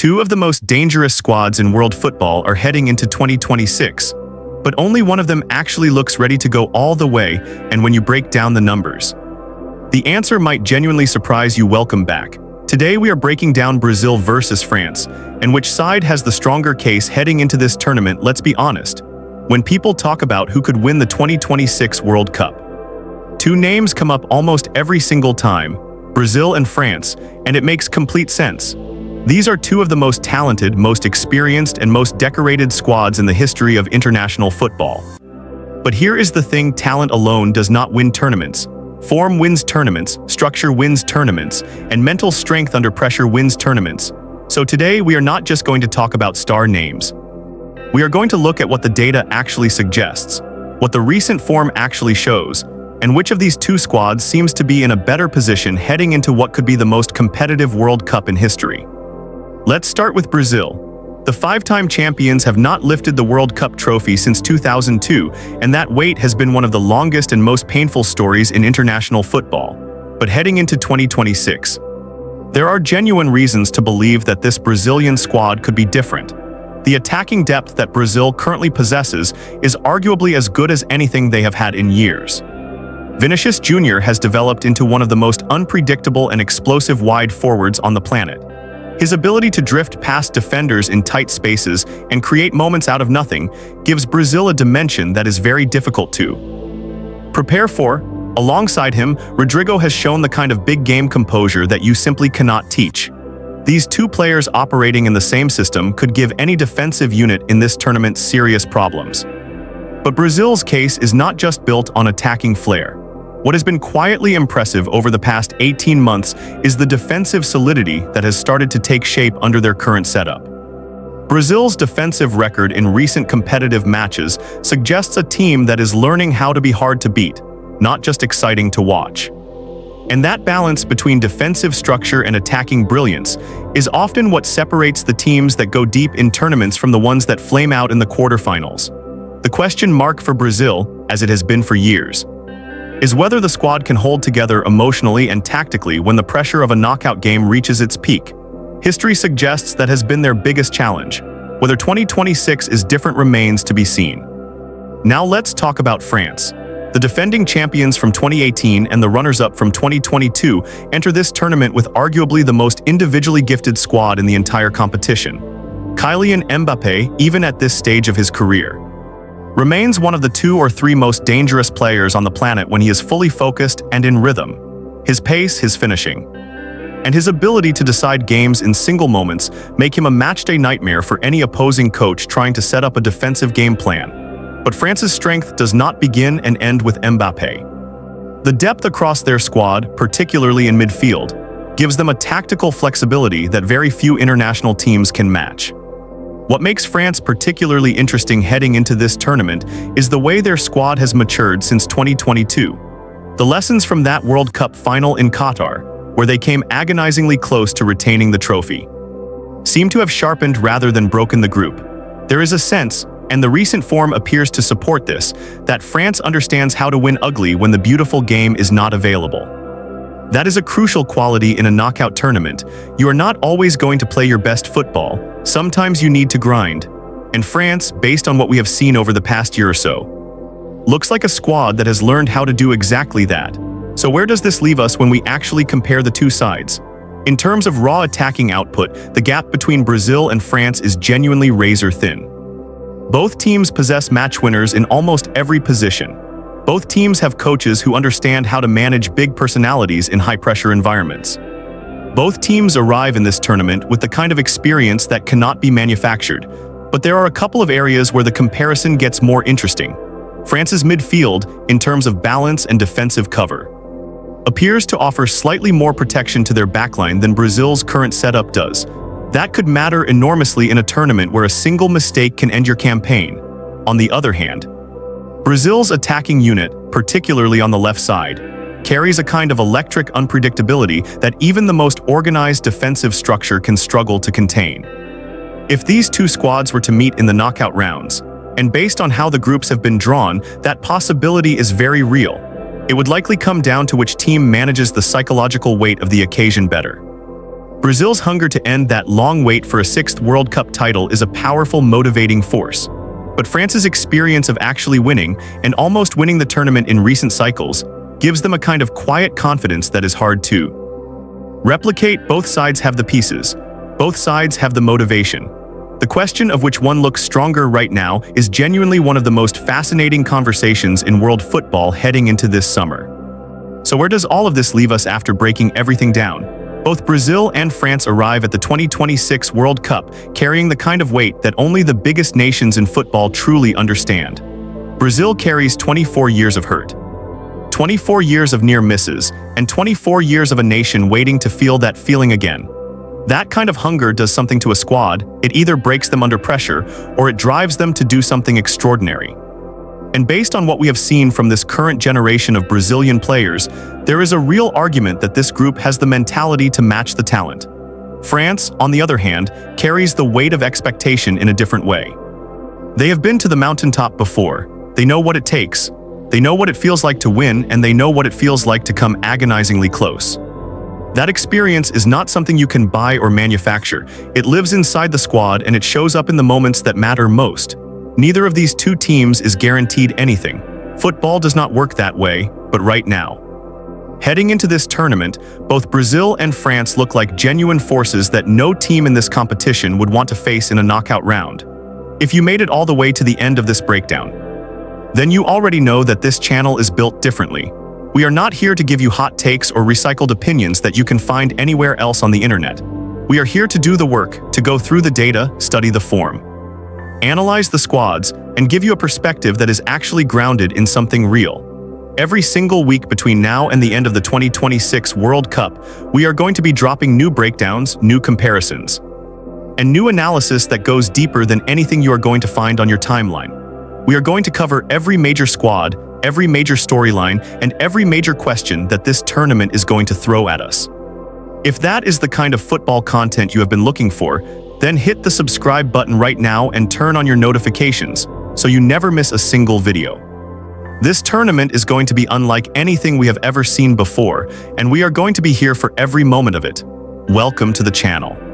Two of the most dangerous squads in world football are heading into 2026, but only one of them actually looks ready to go all the way, and when you break down the numbers, the answer might genuinely surprise you. Welcome back. Today we are breaking down Brazil versus France, and which side has the stronger case heading into this tournament. Let's be honest. When people talk about who could win the 2026 World Cup, two names come up almost every single time: Brazil and France, and it makes complete sense. These are two of the most talented, most experienced, and most decorated squads in the history of international football. But here is the thing: talent alone does not win tournaments. Form wins tournaments, structure wins tournaments, and mental strength under pressure wins tournaments. So today we are not just going to talk about star names. We are going to look at what the data actually suggests, what the recent form actually shows, and which of these two squads seems to be in a better position heading into what could be the most competitive World Cup in history. Let's start with Brazil. The five-time champions have not lifted the World Cup trophy since 2002, and that wait has been one of the longest and most painful stories in international football. But heading into 2026, there are genuine reasons to believe that this Brazilian squad could be different. The attacking depth that Brazil currently possesses is arguably as good as anything they have had in years. Vinicius Jr. has developed into one of the most unpredictable and explosive wide forwards on the planet. His ability to drift past defenders in tight spaces and create moments out of nothing gives Brazil a dimension that is very difficult to prepare for. Alongside him, Rodrigo has shown the kind of big-game composure that you simply cannot teach. These two players operating in the same system could give any defensive unit in this tournament serious problems. But Brazil's case is not just built on attacking flair. What has been quietly impressive over the past 18 months is the defensive solidity that has started to take shape under their current setup. Brazil's defensive record in recent competitive matches suggests a team that is learning how to be hard to beat, not just exciting to watch. And that balance between defensive structure and attacking brilliance is often what separates the teams that go deep in tournaments from the ones that flame out in the quarterfinals. The question mark for Brazil, as it has been for years, is whether the squad can hold together emotionally and tactically when the pressure of a knockout game reaches its peak. History suggests that has been their biggest challenge. Whether 2026 is different remains to be seen. Now let's talk about France. The defending champions from 2018 and the runners-up from 2022 enter this tournament with arguably the most individually gifted squad in the entire competition. Kylian Mbappé, even at this stage of his career, remains one of the 2 or 3 most dangerous players on the planet when he is fully focused and in rhythm. His pace, his finishing, and his ability to decide games in single moments make him a matchday nightmare for any opposing coach trying to set up a defensive game plan. But France's strength does not begin and end with Mbappé. The depth across their squad, particularly in midfield, gives them a tactical flexibility that very few international teams can match. What makes France particularly interesting heading into this tournament is the way their squad has matured since 2022. The lessons from that World Cup final in Qatar, where they came agonizingly close to retaining the trophy, seem to have sharpened rather than broken the group. There is a sense, and the recent form appears to support this, that France understands how to win ugly when the beautiful game is not available. That is a crucial quality in a knockout tournament. You are not always going to play your best football. Sometimes you need to grind. And France, based on what we have seen over the past year or so, looks like a squad that has learned how to do exactly that. So where does this leave us when we actually compare the two sides? In terms of raw attacking output, the gap between Brazil and France is genuinely razor thin. Both teams possess match winners in almost every position. Both teams have coaches who understand how to manage big personalities in high-pressure environments. Both teams arrive in this tournament with the kind of experience that cannot be manufactured. But there are a couple of areas where the comparison gets more interesting. France's midfield, in terms of balance and defensive cover, appears to offer slightly more protection to their backline than Brazil's current setup does. That could matter enormously in a tournament where a single mistake can end your campaign. On the other hand, Brazil's attacking unit, particularly on the left side, carries a kind of electric unpredictability that even the most organized defensive structure can struggle to contain. If these two squads were to meet in the knockout rounds, and based on how the groups have been drawn, that possibility is very real. It would likely come down to which team manages the psychological weight of the occasion better. Brazil's hunger to end that long wait for a sixth World Cup title is a powerful motivating force. But France's experience of actually winning, and almost winning the tournament in recent cycles, gives them a kind of quiet confidence that is hard to replicate. Both sides have the pieces. Both sides have the motivation. The question of which one looks stronger right now is genuinely one of the most fascinating conversations in world football heading into this summer. So where does all of this leave us after breaking everything down? Both Brazil and France arrive at the 2026 World Cup carrying the kind of weight that only the biggest nations in football truly understand. Brazil carries 24 years of hurt, 24 years of near misses, and 24 years of a nation waiting to feel that feeling again. That kind of hunger does something to a squad. It either breaks them under pressure or it drives them to do something extraordinary. And based on what we have seen from this current generation of Brazilian players, there is a real argument that this group has the mentality to match the talent. France, on the other hand, carries the weight of expectation in a different way. They have been to the mountaintop before. They know what it takes. They know what it feels like to win, and they know what it feels like to come agonizingly close. That experience is not something you can buy or manufacture. It lives inside the squad and it shows up in the moments that matter most. Neither of these two teams is guaranteed anything. Football does not work that way, but right now. Heading into this tournament, both Brazil and France look like genuine forces that no team in this competition would want to face in a knockout round. If you made it all the way to the end of this breakdown, then you already know that this channel is built differently. We are not here to give you hot takes or recycled opinions that you can find anywhere else on the internet. We are here to do the work, to go through the data, study the form, analyze the squads, and give you a perspective that is actually grounded in something real. Every single week between now and the end of the 2026 World Cup, we are going to be dropping new breakdowns, new comparisons, and new analysis that goes deeper than anything you are going to find on your timeline. We are going to cover every major squad, every major storyline, and every major question that this tournament is going to throw at us. If that is the kind of football content you have been looking for, then hit the subscribe button right now and turn on your notifications so you never miss a single video. This tournament is going to be unlike anything we have ever seen before, and we are going to be here for every moment of it. Welcome to the channel.